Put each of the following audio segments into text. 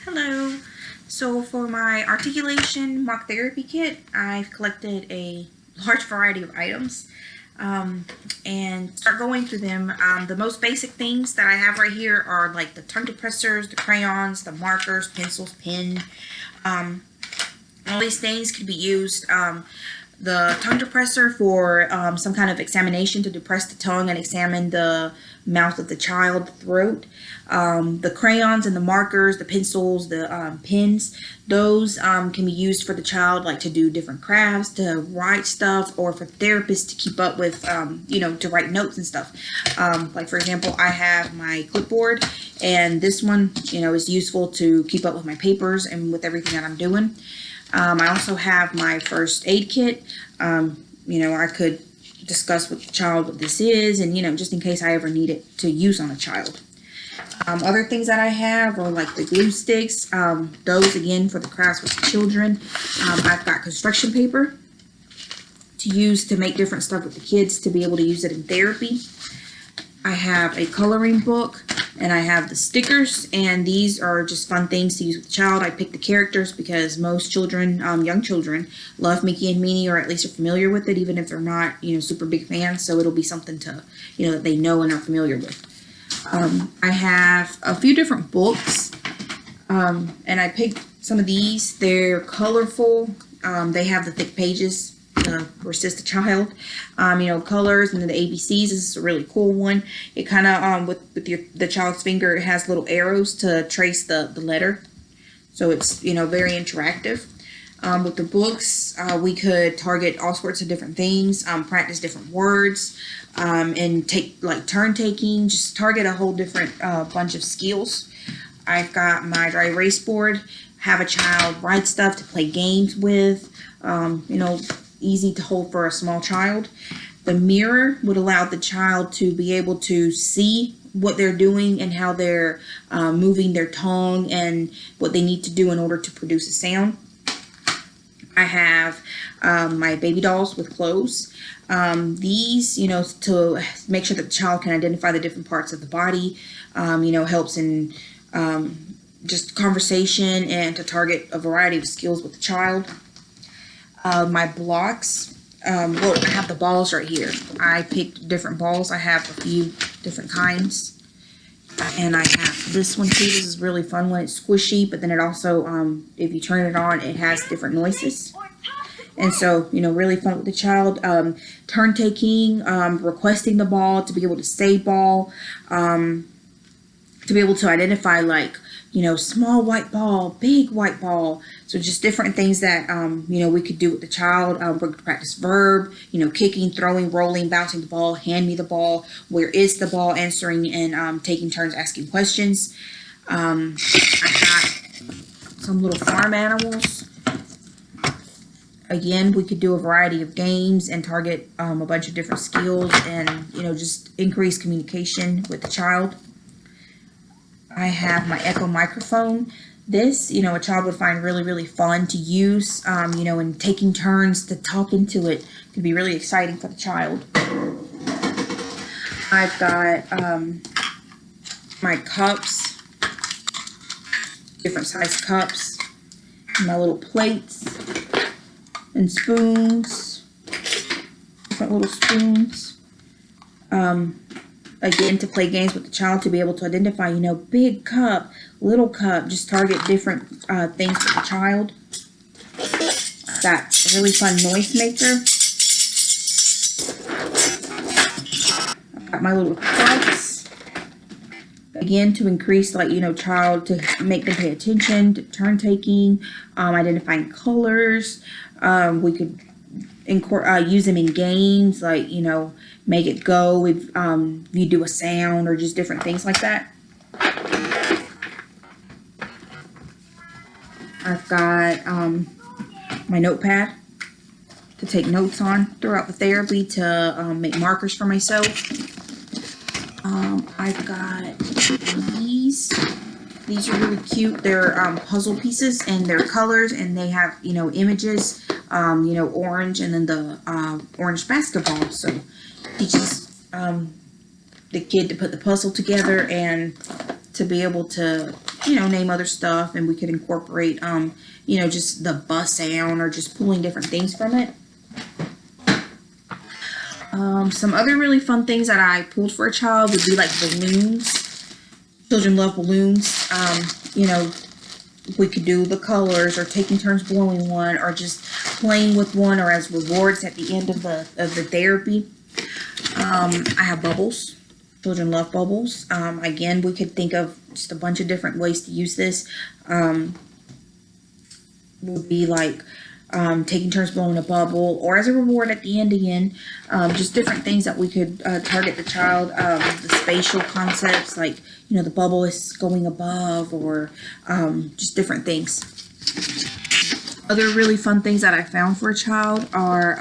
Hello. So for my articulation mock therapy kit, I've collected a large variety of items and start going through them. The most basic things that I have right here are like the tongue depressors, the crayons, the markers, pencils, pen. All these things could be used. The tongue depressor for some kind of examination to depress the tongue and examine the mouth of the child, the throat. The crayons and the markers, the pencils, the pens, those can be used for the child, like to do different crafts, to write stuff, or for therapists to keep up with, to write notes and stuff. Like for example, I have my clipboard, and this one, is useful to keep up with my papers and with everything that I'm doing. I also have my first aid kit. I could discuss with the child what this is, and just in case I ever need it to use on a child. Other things that I have are like the glue sticks. Those again for the crafts with the children. I've got construction paper to use to make different stuff with the kids to be able to use it in therapy. I have a coloring book, and I have the stickers, and these are just fun things to use with the child. I picked the characters because most children, young children, love Mickey and Minnie, or at least are familiar with it, even if they're not, super big fans. So it'll be something to, that they know and are familiar with. I have a few different books, and I picked some of these. They're colorful. They have the thick pages to assist the child. Colors and then the ABCs. This is a really cool one. It kind of, with the child's finger, it has little arrows to trace the letter. So it's, very interactive. With the books, we could target all sorts of different things, practice different words, and take like turn taking, just target a whole different bunch of skills. I've got my dry erase board, have a child write stuff to play games with, easy to hold for a small child. The mirror would allow the child to be able to see what they're doing and how they're moving their tongue and what they need to do in order to produce a sound. I have my baby dolls with clothes. These, to make sure that the child can identify the different parts of the body, helps in just conversation and to target a variety of skills with the child. My blocks, I have the balls right here. I picked different balls. I have a few different kinds. And I have this one too. This is a really fun one. It's squishy, but then it also, if you turn it on, it has different noises. And so, really fun with the child. Turn taking, requesting the ball, to be able to say ball, to be able to identify like, small white ball, big white ball. So just different things that, we could do with the child. We could practice verb, kicking, throwing, rolling, bouncing the ball, hand me the ball, where is the ball, answering and taking turns asking questions. I got some little farm animals. Again, we could do a variety of games and target a bunch of different skills and, just increase communication with the child. I have my Echo microphone. This, a child would find really, really fun to use, and taking turns to talk into it could be really exciting for the child. I've got my cups, different size cups, my little plates and spoons, different little spoons. Again, to play games with the child, to be able to identify, big cup, little cup, just target different things for the child. I've got a really fun noise maker. I've got my little cups. Again, to increase, child, to make them pay attention, to turn taking, identifying colors. We could use them in games, like, make it go if you do a sound or just different things like that. I've got my notepad to take notes on throughout the therapy, to make markers for myself. I've got these. These are really cute. They're puzzle pieces, and they're colors, and they have, images, orange, and then the orange basketball. So teaches the kid to put the puzzle together and to be able to name other stuff, and we could incorporate, just the bus sound or just pulling different things from it. Some other really fun things that I pulled for a child would be like balloons. Children love balloons. We could do the colors or taking turns blowing one or just playing with one or as rewards at the end of the therapy. I have bubbles. Children love bubbles. Again, we could think of just a bunch of different ways to use this. Would be like taking turns blowing a bubble, or as a reward at the end again. Just different things that we could target the child. The spatial concepts, like the bubble is going above, or just different things. Other really fun things that I found for a child are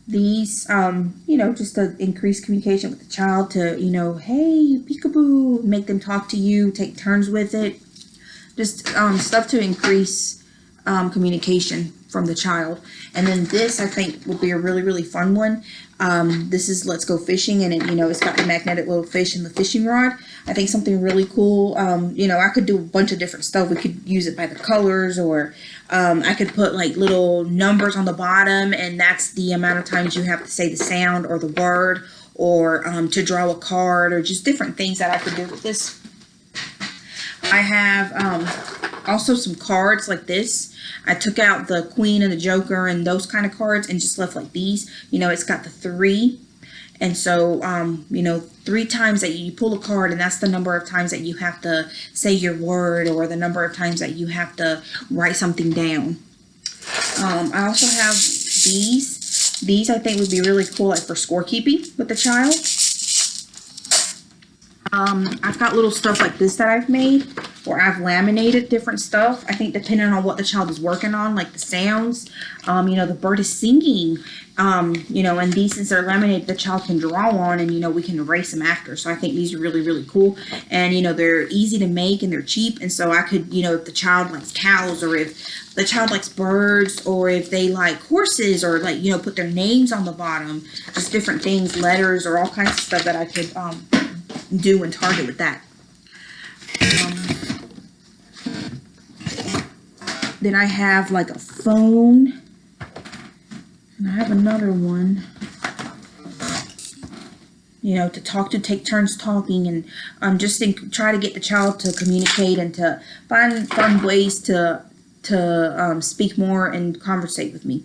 these, just to increase communication with the child, to, hey, peekaboo, make them talk to you, take turns with it. Just stuff to increase communication from the child. And then this, I think, will be a really, really fun one. This is Let's Go Fishing, and it's got the magnetic little fish and the fishing rod. I think something really cool. I could do a bunch of different stuff. We could use it by the colors, or I could put like little numbers on the bottom, and that's the amount of times you have to say the sound or the word, or to draw a card, or just different things that I could do with this. I have also some cards like this. I took out the Queen and the Joker and those kind of cards and just left like these. It's got the 3. And so, 3 times that you pull a card, and that's the number of times that you have to say your word, or the number of times that you have to write something down. I also have these. These I think would be really cool, like for scorekeeping with the child. I've got little stuff like this that I've made, or I've laminated different stuff. I think depending on what the child is working on, like the sounds, the bird is singing, and these, since they're laminated, the child can draw on, and, we can erase them after. So I think these are really, really cool. And, they're easy to make and they're cheap. And so I could, if the child likes cows, or if the child likes birds, or if they like horses, or like, put their names on the bottom, just different things, letters, or all kinds of stuff that I could, do and target with that. Then I have like a phone, and I have another one, to talk to, take turns talking, and just try to get the child to communicate and to find fun ways to speak more and conversate with me.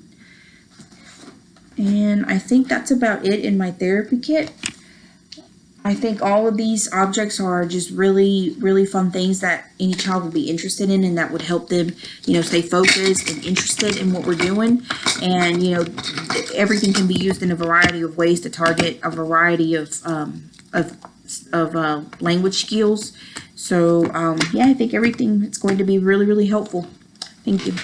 And I think that's about it in my therapy kit. I think all of these objects are just really, really fun things that any child will be interested in, and that would help them, stay focused and interested in what we're doing. And, everything can be used in a variety of ways to target a variety of language skills. So, I think everything is going to be really, really helpful. Thank you.